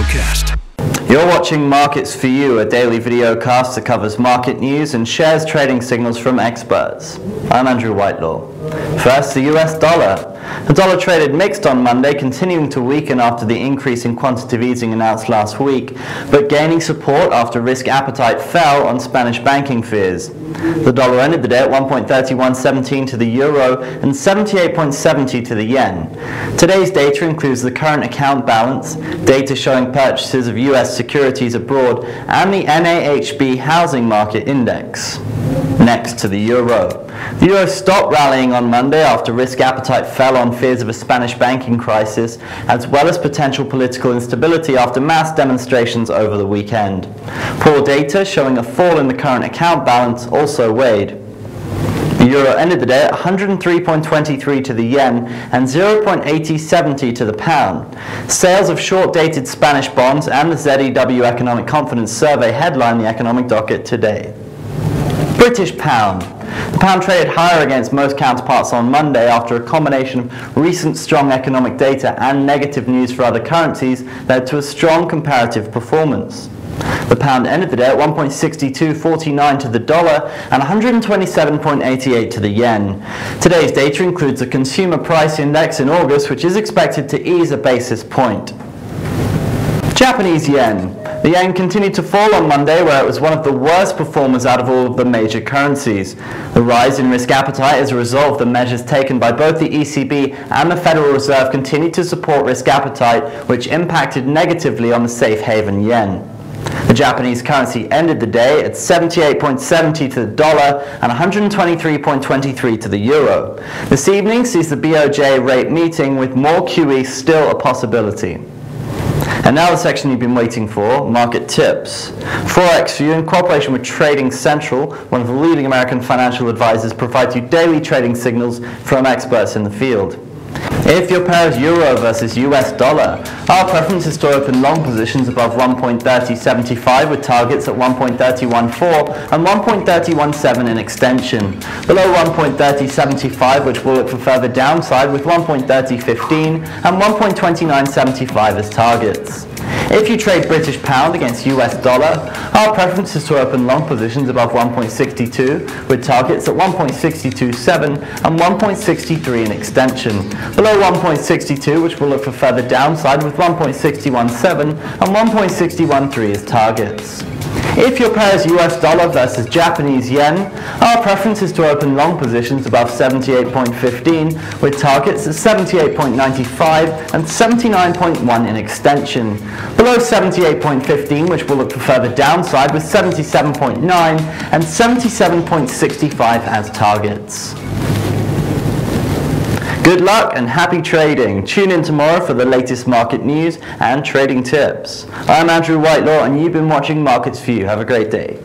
Videocast. You're watching Markets for You, a daily videocast that covers market news and shares trading signals from experts. I'm Andrew Whitelaw. First, the US dollar. The dollar traded mixed on Monday, continuing to weaken after the increase in quantitative easing announced last week, but gaining support after risk appetite fell on Spanish banking fears. The dollar ended the day at 1.3117 to the euro and 78.70 to the yen. Today's data includes the current account balance, data showing purchases of US securities abroad, and the NAHB housing market index. Next to the euro. The euro stopped rallying on Monday after risk appetite fell on fears of a Spanish banking crisis, as well as potential political instability after mass demonstrations over the weekend. Poor data showing a fall in the current account balance also weighed. The euro ended the day at 103.23 to the yen and 0.8070 to the pound. Sales of short-dated Spanish bonds and the ZEW Economic Confidence Survey headline the economic docket today. British pound. The pound traded higher against most counterparts on Monday after a combination of recent strong economic data and negative news for other currencies led to a strong comparative performance. The pound ended the day at 1.6249 to the dollar and 127.88 to the yen. Today's data includes the consumer price index in August, which is expected to ease a basis point. Japanese yen. The yen continued to fall on Monday, where it was one of the worst performers out of all of the major currencies. The rise in risk appetite as a result of the measures taken by both the ECB and the Federal Reserve continued to support risk appetite, which impacted negatively on the safe haven yen. The Japanese currency ended the day at 78.70 to the dollar and 123.23 to the euro. This evening sees the BOJ rate meeting, with more QE still a possibility. And now the section you've been waiting for, market tips. Forex4you, in cooperation with Trading Central, one of the leading American financial advisors, provides you daily trading signals from experts in the field. If your pair is euro versus US dollar, our preference is to open long positions above 1.3075 with targets at 1.3014 and 1.3017 in extension. Below 1.3075, which will look for further downside with 1.3015 and 1.2975 as targets. If you trade British pound against US dollar, our preference is to open long positions above 1.62 with targets at 1.627 and 1.63 in extension. Below 1.62, which will look for further downside with 1.617 and 1.613 as targets. If your pair is US dollar versus Japanese yen, our preference is to open long positions above 78.15 with targets at 78.95 and 79.1 in extension. Below 78.15, which will look for further downside with 77.9 and 77.65 as targets. Good luck and happy trading. Tune in tomorrow for the latest market news and trading tips. I'm Andrew Whitelaw and you've been watching Markets for You. Have a great day.